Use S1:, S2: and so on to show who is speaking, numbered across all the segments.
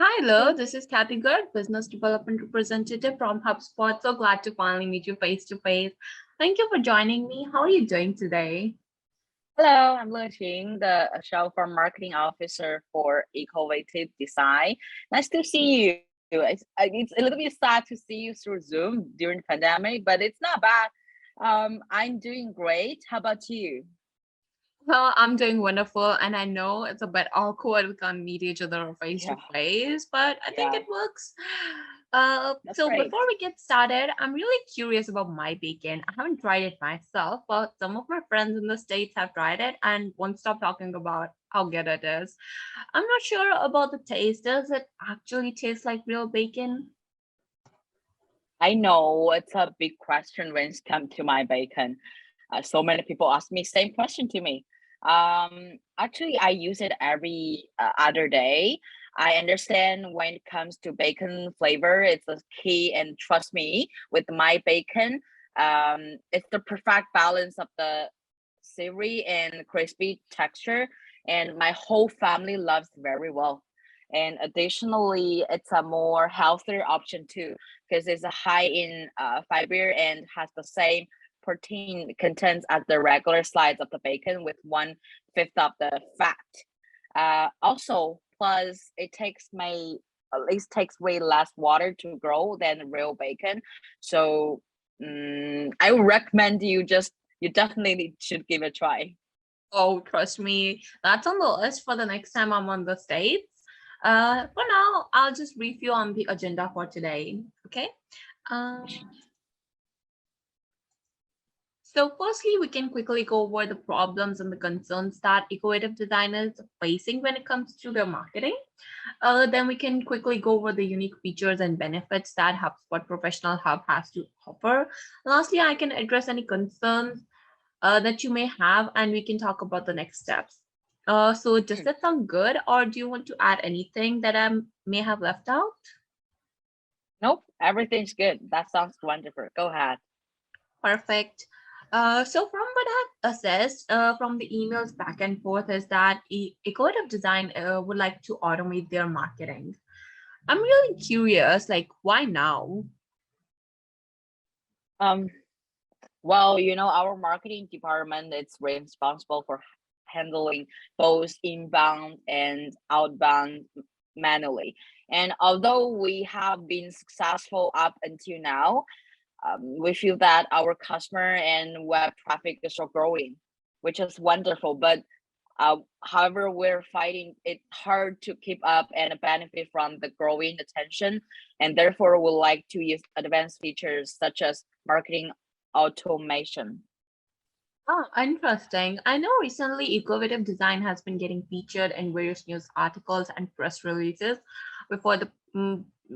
S1: Hi, Lo. This is Kathy Gerd, Business Development Representative from HubSpot. So glad to finally meet you face to face. Thank you for joining me. How are you doing today?
S2: Hello, I'm Lu Qing, the show for marketing officer for Ecovative Design. Nice to see you. It's a little bit sad to see you through Zoom during the pandemic, but it's not bad. I'm doing great. How about you?
S1: Well, I'm doing wonderful, and I know it's a bit awkward we can't meet each other face to
S2: Yeah,
S1: face, but I think
S2: yeah,
S1: it works.
S2: that's
S1: So
S2: great.
S1: before we get started, I'm really curious about my bacon. I haven't tried it myself, but some of my friends in the States have tried it and won't stop talking about how good it is. I'm not sure about the taste. Does it actually taste like real bacon?
S2: I know it's a big question when it comes to my bacon. So many people ask me same question to me. Actually, I use it every other day. I understand when it comes to bacon flavor, it's a key, and trust me, with my bacon, it's the perfect balance of the savory and crispy texture, and my whole family loves very well. And additionally, it's a more healthier option too, because it's a high in fiber and has the same protein contents as the regular slice of the bacon with 1/5 of the fat. Also, plus it takes may at least takes way less water to grow than real bacon. So I would recommend you definitely should give it a try.
S1: Oh, trust me, that's on the list for the next time I'm on the States. For now, I'll just brief you on the agenda for today. Okay. Um, so firstly, we can quickly go over the problems and the concerns that ecovative designers are facing when it comes to their marketing. Then we can quickly go over the unique features and benefits that HubSpot Professional Hub has to offer. Lastly, I can address any concerns that you may have, and we can talk about the next steps. So does
S2: Hmm.
S1: that sound good, or do you want to add anything that I may have left out?
S2: Nope, everything's good. That sounds wonderful. Go ahead.
S1: Perfect. So from what I've assessed from the emails back and forth is that Ecovative Design would like to automate their marketing. I'm really curious, like why now?
S2: Um, well, our marketing department is responsible for handling both inbound and outbound manually. And although we have been successful up until now, we feel that our customer and web traffic is still growing, which is wonderful. But however, we're finding it hard to keep up and benefit from the growing attention, and therefore would like to use advanced features such as marketing automation.
S1: Oh, interesting. I know recently Ecovative Design has been getting featured in various news articles and press releases before the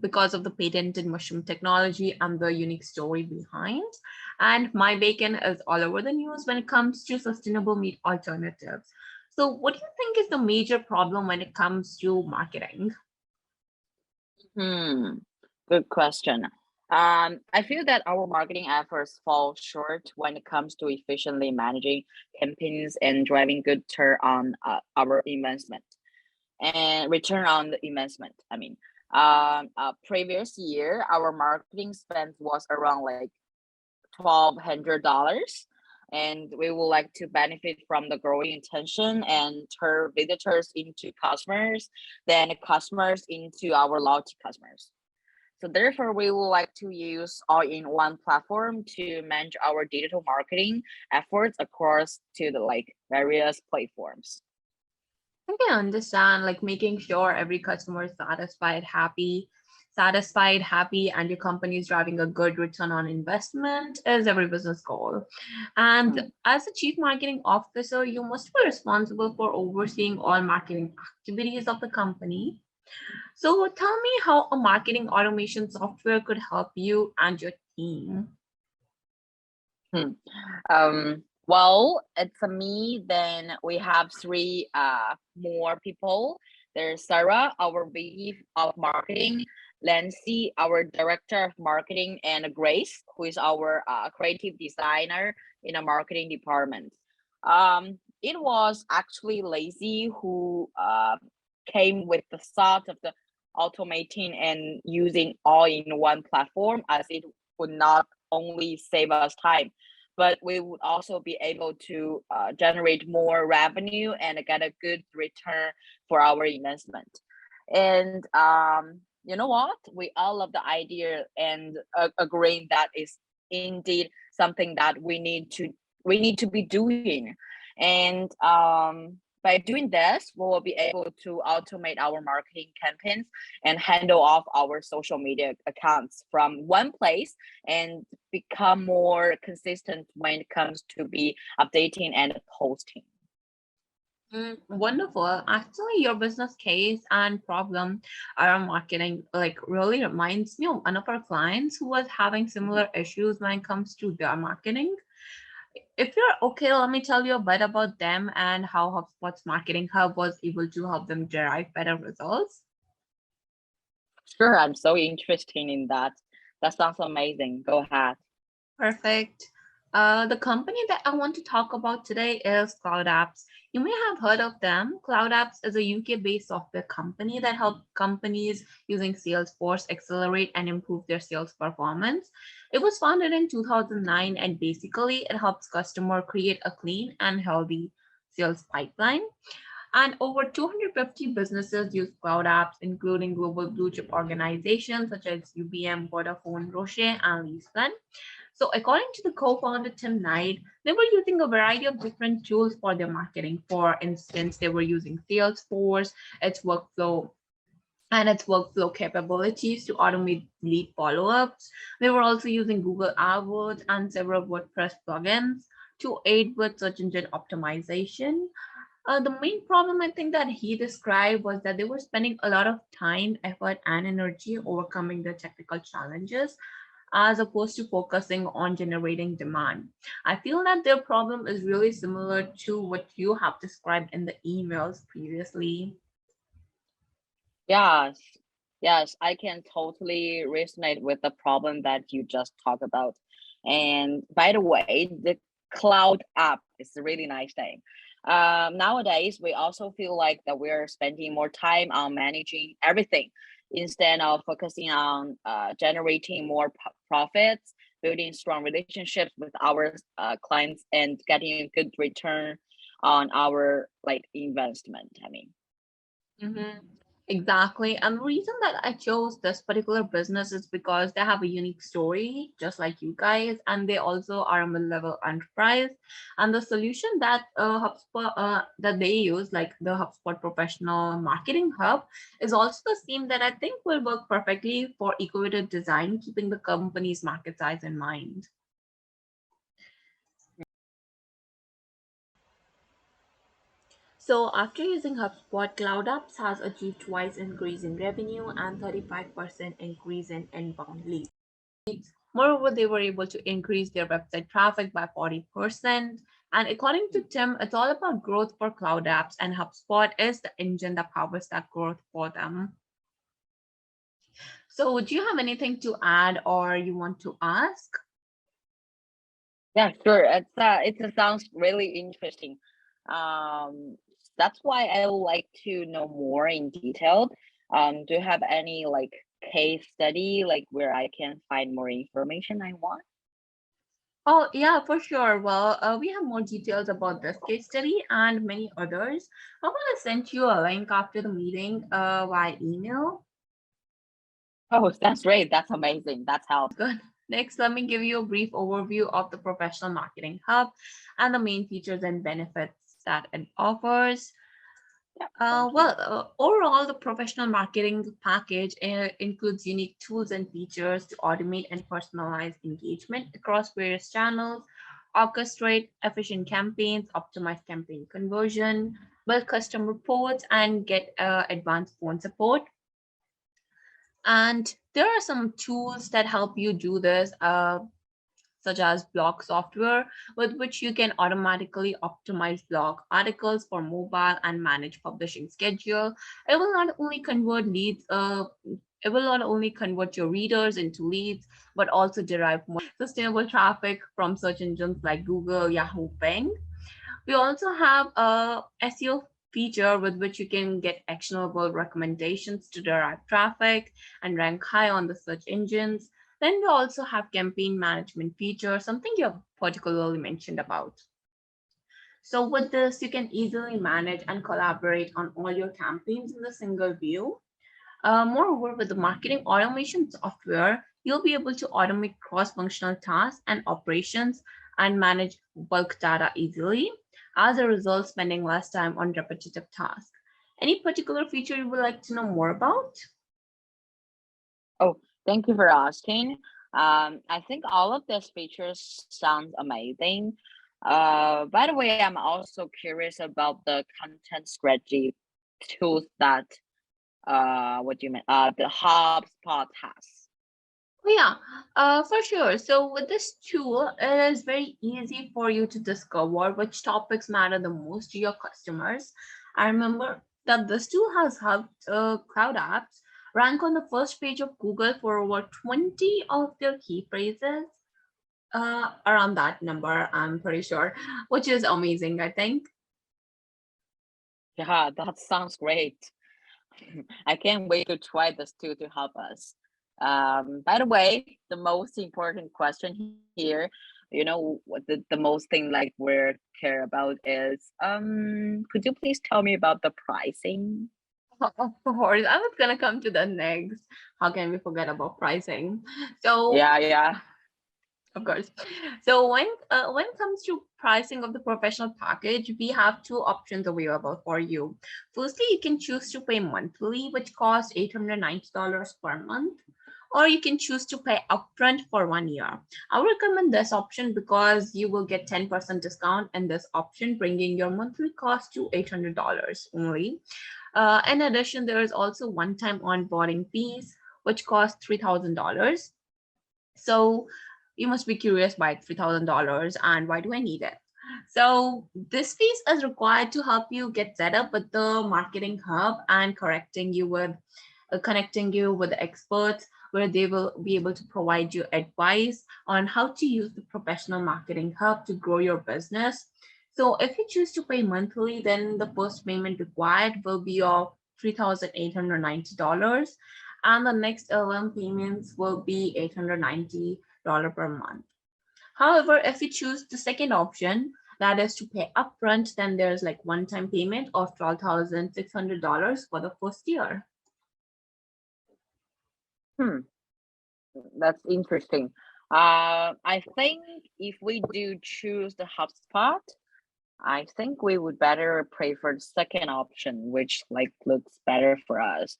S1: because of the patented mushroom technology and the unique story behind. And my bacon is all over the news when it comes to sustainable meat alternatives. So, what do you think is the major problem when it comes to marketing?
S2: Hmm, good question. I feel that our marketing efforts fall short when it comes to efficiently managing campaigns and driving good turn on our investment and return on the investment. I mean, previous year our marketing spend was around like $1,200, and we would like to benefit from the growing attention and turn visitors into customers, then customers into our loyalty customers. So therefore, we would like to use all-in-one platform to manage our digital marketing efforts across to the like various platforms.
S1: I can understand like making sure every customer is satisfied, happy, and your company is driving a good return on investment is every business goal. And
S2: Hmm.
S1: as a chief marketing officer, you must be responsible for overseeing all marketing activities of the company. So tell me how a marketing automation software could help you and your team.
S2: Hmm. Well, it's a me. Then we have three more people. There's Sarah, our VP of marketing, Lancy, our director of marketing, and Grace, who is our creative designer in a marketing department. It was actually Lazy who came with the thought of the automating and using all in one platform, as it would not only save us time, but we would also be able to generate more revenue and get a good return for our investment. And you know what? We all love the idea and agreeing that is indeed something that we need to be doing. And by doing this, we will be able to automate our marketing campaigns and handle off our social media accounts from one place and become more consistent when it comes to be updating and posting.
S1: Wonderful. Actually, your business case and problem around marketing like really reminds me of one of our clients who was having similar issues when it comes to their marketing. If you're okay, let me tell you a bit about them and how HubSpot's Marketing Hub was able to help them derive better results.
S2: Sure, I'm so interested in that. That sounds amazing. Go ahead.
S1: Perfect. The company that I want to talk about today is Cloud Apps. You may have heard of them. Cloud Apps is a UK-based software company that helps companies using Salesforce accelerate and improve their sales performance. It was founded in 2009, and basically it helps customers create a clean and healthy sales pipeline. And over 250 businesses use cloud apps, including global blue chip organizations such as UBM, Vodafone, Roche, and LeasePlan. So according to the co-founder Tim Knight, they were using a variety of different tools for their marketing. For instance, they were using Salesforce, its workflow and its workflow capabilities to automate lead follow-ups. They were also using Google AdWords and several WordPress plugins to aid with search engine optimization. The main problem I think that he described was that they were spending a lot of time, effort, and energy overcoming the technical challenges as opposed to focusing on generating demand. I feel that their problem is really similar to what you have described in the emails previously.
S2: Yes, yes, I can totally resonate with the problem that you just talked about. And by the way, the cloud app is a really nice thing. Nowadays, we also feel like that we're spending more time on managing everything instead of focusing on generating more profits, building strong relationships with our clients, and getting a good return on our like investment. I mean.
S1: Mhm. Exactly. And the reason that I chose this particular business is because they have a unique story, just like you guys, and they also are a mid-level enterprise. And the solution that HubSpot that they use, like the HubSpot Professional Marketing Hub, is also the same that I think will work perfectly for Ecovative design, keeping the company's market size in mind. So after using HubSpot, Cloud Apps has achieved twice increase in revenue and 35% increase in inbound leads. Moreover, they were able to increase their website traffic by 40%. And according to Tim, it's all about growth for Cloud Apps, and HubSpot is the engine that powers that growth for them. So do you have anything to add or you want to ask?
S2: Yeah, sure. It sounds really interesting. Um, that's why I would like to know more in detail. Do you have any like case study like where I can find more information I want?
S1: Oh, yeah, for sure. Well, we have more details about this case study and many others. How about I send you a link after the meeting via email?
S2: Oh, that's great. That's amazing. That helps.
S1: Good. Next, let me give you a brief overview of the Professional Marketing Hub and the main features and benefits that it offers.
S2: Yeah, thank you.
S1: Overall, the professional marketing package includes unique tools and features to automate and personalize engagement across various channels, orchestrate efficient campaigns, optimize campaign conversion, build custom reports, and get advanced phone support. And there are some tools that help you do this. Such as blog software, with which you can automatically optimize blog articles for mobile and manage publishing schedule. It will not only convert leads, it will not only convert your readers into leads, but also derive more sustainable traffic from search engines like Google, Yahoo, Bing. We also have SEO feature with which you can get actionable recommendations to derive traffic and rank high on the search engines. Then we also have campaign management feature, something you have particularly mentioned about. So with this, you can easily manage and collaborate on all your campaigns in a single view. Moreover, with the marketing automation software, you'll be able to automate cross-functional tasks and operations and manage bulk data easily. As a result, spending less time on repetitive tasks. Any particular feature you would like to know more about?
S2: Oh, thank you for asking. I think all of these features sound amazing. By the way, I'm also curious about the content strategy tools that what do you mean? The HubSpot has.
S1: Oh, yeah, for sure. So with this tool, it is very easy for you to discover which topics matter the most to your customers. I remember that this tool has helped cloud apps rank on the first page of Google for over 20 of their key phrases. Around that number, I'm pretty sure, which is amazing, I think.
S2: Yeah, that sounds great. I can't wait to try this tool to help us. By the way, the most important question here, what the most thing like we're care about is, could you please tell me about the pricing?
S1: Of course, I was gonna come to the next. How can we forget about pricing? So
S2: Yeah, yeah.
S1: of course. So when it comes to pricing of the professional package, we have two options available for you. Firstly, you can choose to pay monthly, which costs $890 per month, or you can choose to pay upfront for 1 year. I would recommend this option because you will get 10% discount in this option, bringing your monthly cost to $800 only. In addition, there is also one-time onboarding fees, which cost $3,000. So you must be curious by $3,000 and why do I need it? So this piece is required to help you get set up with the marketing hub and connecting you with the experts where they will be able to provide you advice on how to use the professional marketing hub to grow your business. So if you choose to pay monthly, then the first payment required will be of $3,890, and the next 11 payments will be $890 per month. However, if you choose the second option, that is to pay upfront, then there's like one-time payment of $12,600 for the first year.
S2: Hmm, that's interesting. I think if we do choose the HubSpot, I think we would better prefer the second option, which like looks better for us.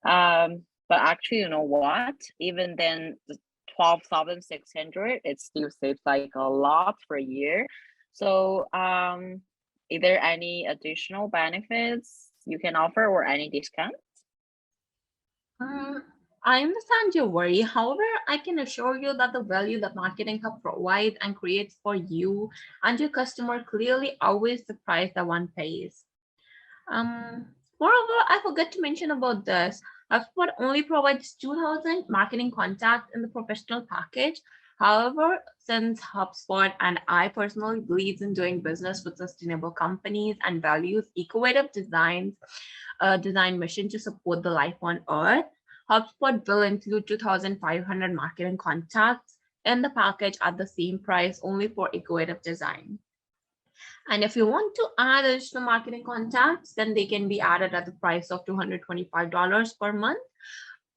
S2: But actually, you know what? Even then, the 12,600, it still seems like a lot for a year. So, is there any additional benefits you can offer or any discount?
S1: Um, I understand your worry. However, I can assure you that the value that Marketing Hub provides and creates for you and your customer clearly outweighs the price that one pays. Moreover, I forgot to mention about this. HubSpot only provides 2,000 marketing contacts in the professional package. However, since HubSpot and I personally believes in doing business with sustainable companies and values Ecovative design mission to support the life on Earth, HubSpot will include 2,500 marketing contacts in the package at the same price only for Ecovative design. And if you want to add additional marketing contacts, then they can be added at the price of $225 per month.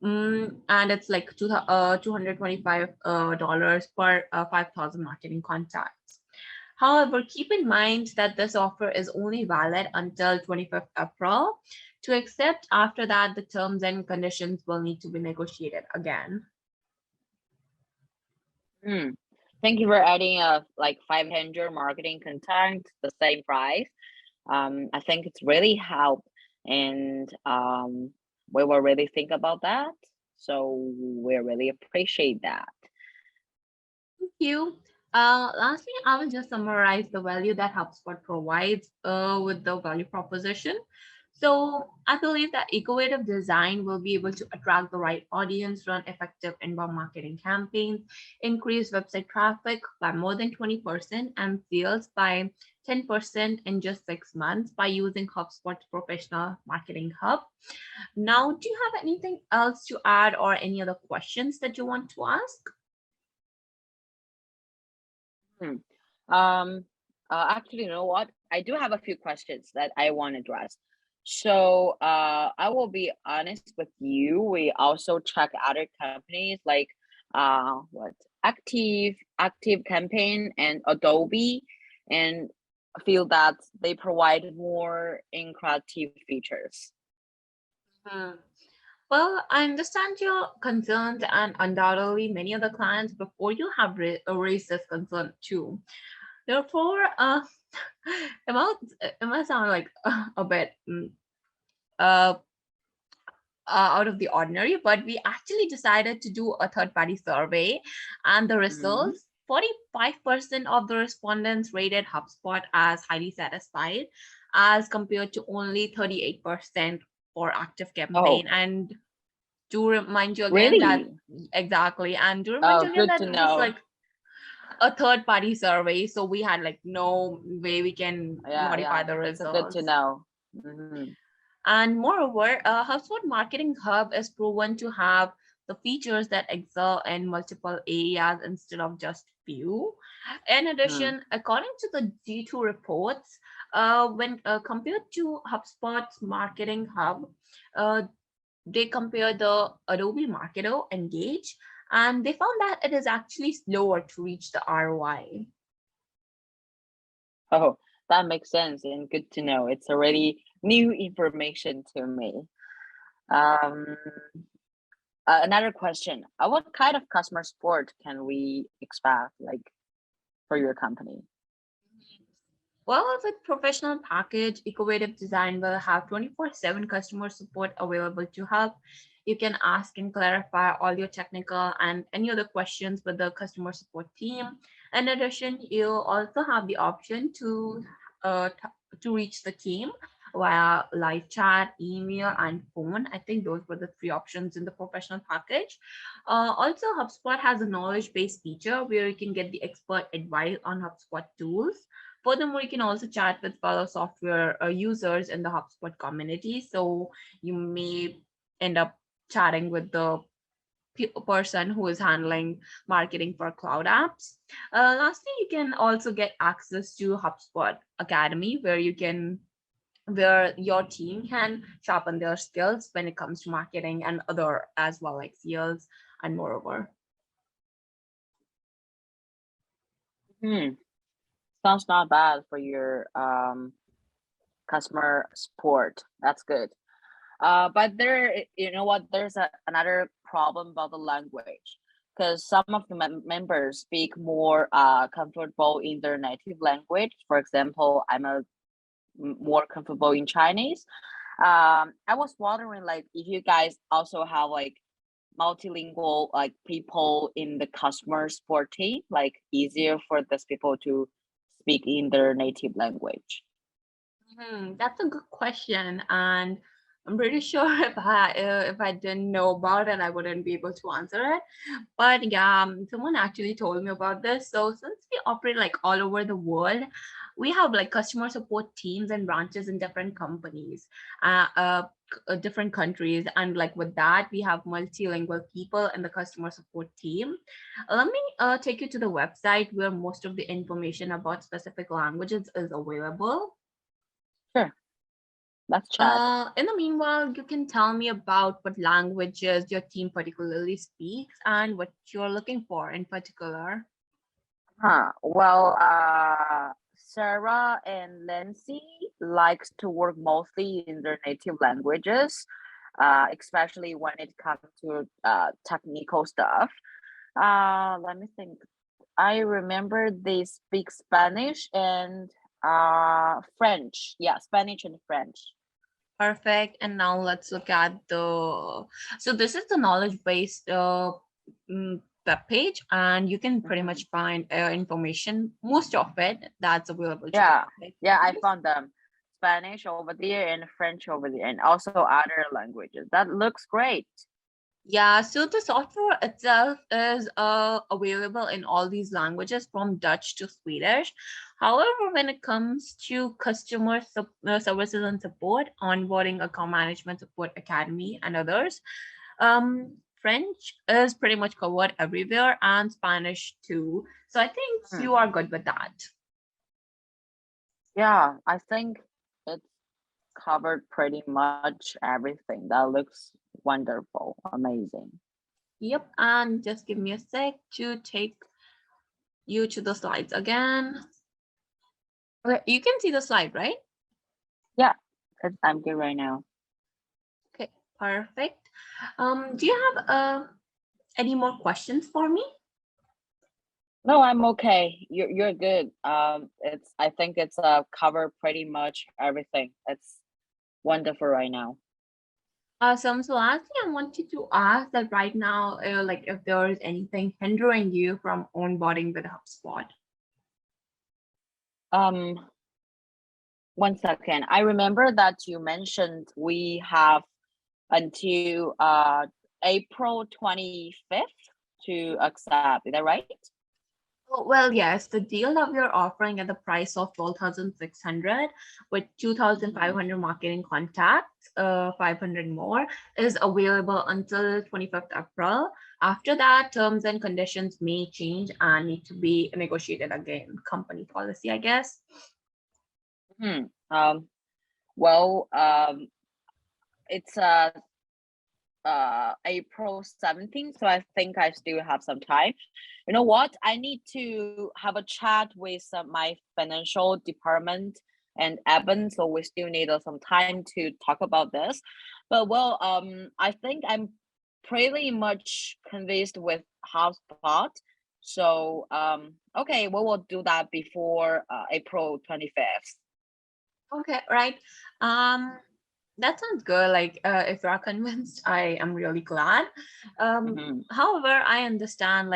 S1: And it's like $225 per 5,000 marketing contacts. However, keep in mind that this offer is only valid until 25th April. To accept after that, the terms and conditions will need to be negotiated again.
S2: Hmm. Thank you for adding like 500 marketing content, the same price. I think it's really helped, and we will really think about that. So we really appreciate that.
S1: Thank you. Lastly, I will just summarize the value that HubSpot provides with the value proposition. So I believe that Ecovative design will be able to attract the right audience, run effective inbound marketing campaigns, increase website traffic by more than 20% and sales by 10% in just 6 months by using HubSpot's professional marketing hub. Now, do you have anything else to add or any other questions that you want to ask?
S2: Hmm. Um, Actually, you know what? I do have a few questions that I want to address. So, I will be honest with you. We also check other companies like what Active Campaign and Adobe, and feel that they provide more interactive features.
S1: Hmm. Well, I understand your concerns, and undoubtedly, many other clients before you have raised this concern too. Therefore, it might sound like a bit uh, out of the ordinary, but we actually decided to do a third party survey, and the
S2: Mm-hmm.
S1: results 45% of the respondents rated HubSpot as highly satisfied, as compared to only 38% for active
S2: Oh,
S1: campaign. And to remind you again that
S2: really?
S1: exactly, and to remind
S2: Oh,
S1: you again
S2: good
S1: that
S2: to
S1: it was
S2: know.
S1: like a third party survey, so we had like no way we can
S2: Yeah,
S1: modify
S2: yeah.
S1: the
S2: It's a good to
S1: results.
S2: know. Mm-hmm.
S1: And moreover, HubSpot Marketing Hub is proven to have the features that excel in multiple areas instead of just few. In addition, according to the G2 reports, when compared to HubSpot's Marketing Hub, uh, they compared the Adobe Marketer Engage, and they found that it is actually slower to reach the ROI.
S2: Oh, that makes sense and good to know. It's already new information to me. Um, Another question. What kind of customer support can we expect, like for your company?
S1: Well, with professional package, Ecovative Design will have 24/7 customer support available to help. You can ask and clarify all your technical and any other questions with the customer support team. In addition, you also have the option to reach the team via live chat, email, and phone. I think those were the three options in the professional package. Also, HubSpot has a knowledge-based feature where you can get the expert advice on HubSpot tools. Furthermore, you can also chat with fellow software users in the HubSpot community. So you may end up chatting with the person who is handling marketing for cloud apps. Lastly, you can also get access to HubSpot Academy, where your team can sharpen their skills when it comes to marketing and other as well, like sales and moreover.
S2: Hmm. Sounds not bad for your customer support. That's good. But you know what? There's another problem about the language, because some of the members speak more comfortable in their native language. For example, more comfortable in Chinese. I was wondering, like, if you guys also have like multilingual like people in the customer support team, like easier for these people to speak in their native language.
S1: That's a good question, and I'm pretty sure if I didn't know about it, I wouldn't be able to answer it. But yeah, someone actually told me about this. So since we operate like all over the world, we have like customer support teams and branches in different companies, different countries, and like with that, we have multilingual people in the customer support team. Let me take you to the website where most of the information about specific languages is available.
S2: Sure, let's chat.
S1: In the meanwhile, you can tell me about what languages your team particularly speaks and what you're looking for in particular.
S2: Huh. Well, Sarah and Lindsay likes to work mostly in their native languages, especially when it comes to technical stuff. Let me think. I remember they speak Spanish and French. Yeah, Spanish and French.
S1: Perfect. And now let's look at the. So this is the knowledge-based web page, and you can pretty
S2: Hmm.
S1: much find information, most of it that's available to the
S2: Yeah,
S1: public.
S2: yeah, I found them. Spanish over there and French over there, and also other languages. That looks great.
S1: Yeah, so the software itself is available in all these languages from Dutch to Swedish. However, when it comes to services and support, onboarding, account management support academy, and others, French is pretty much covered everywhere and Spanish too. So I think
S2: Hmm.
S1: you are good with that.
S2: Yeah, I think it's covered pretty much everything. That looks wonderful, amazing.
S1: Yep, and just give me a sec to take you to the slides again. Okay, you can see the slide, right?
S2: Yeah, I'm good right now.
S1: Okay, perfect. Do you have any more questions for me?
S2: No, I'm okay. You're good. I think it's cover pretty much everything. It's wonderful right now.
S1: Awesome. So lastly, I wanted to ask that right now, like if there is anything hindering you from onboarding with HubSpot.
S2: Um, 1 second. I remember that you mentioned we have until April 25th to accept. Is that right?
S1: Oh, well, yes, the deal that we're offering at the price of 12,600 with 2,500 marketing contacts, 500 more, is available until 25th April. After that, terms and conditions may change and need to be negotiated again. Company policy, I guess.
S2: Hmm. Well, it's April 17th, so I think I still have some time. You know what? I need to have a chat with my financial department and Evan, so we still need some time to talk about this. But well, I think I'm pretty much convinced with HubSpot. So okay, we will do that before April 25th.
S1: Okay, right. Um, that sounds good. Like, if you are convinced, I am really glad.
S2: Mm-hmm.
S1: However, I understand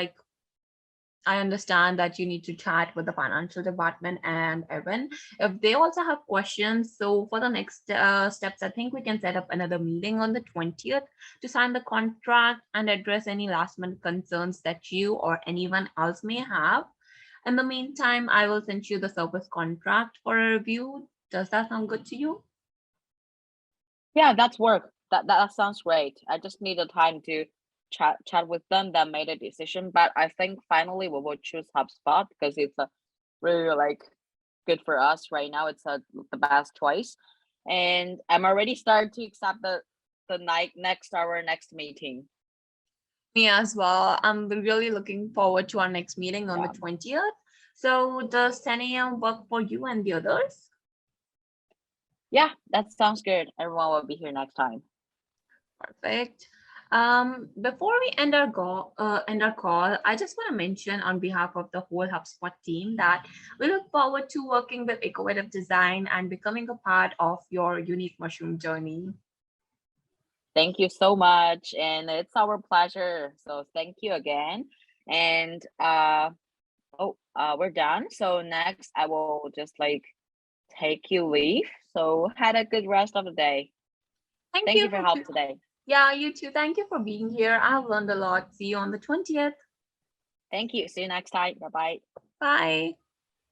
S1: that you need to chat with the financial department and Evan if they also have questions. So for the next steps, I think we can set up another meeting on the 20th to sign the contract and address any last minute concerns that you or anyone else may have. In the meantime, I will send you the service contract for a review. Does that sound good to you?
S2: Yeah, that's work. That sounds great. I just need the time to chat with them, then made a decision. But I think finally we will choose HubSpot because it's a really like good for us right now. It's the best choice, and I'm already starting to accept the night next our next meeting.
S1: Me as well. I'm really looking forward to our next meeting on the
S2: Yeah,
S1: 20th. So does 10 a.m. work for you and the others?
S2: yeah, that sounds good. Everyone will be here next time.
S1: Perfect. Before we end our call, I just want to mention on behalf of the whole HubSpot team that we look forward to working with Ecovative Design and becoming a part of your unique mushroom journey.
S2: Thank you so much, and it's our pleasure. So thank you again, and oh, we're done. So next, I will just like take you leave. So had a good rest of the day.
S1: Thank
S2: Thank
S1: you
S2: you for
S1: for,
S2: help today.
S1: yeah, you too. Thank you for being here. I've learned a lot. See you on the 20th.
S2: Thank you. See you next time. Bye bye.
S1: Bye.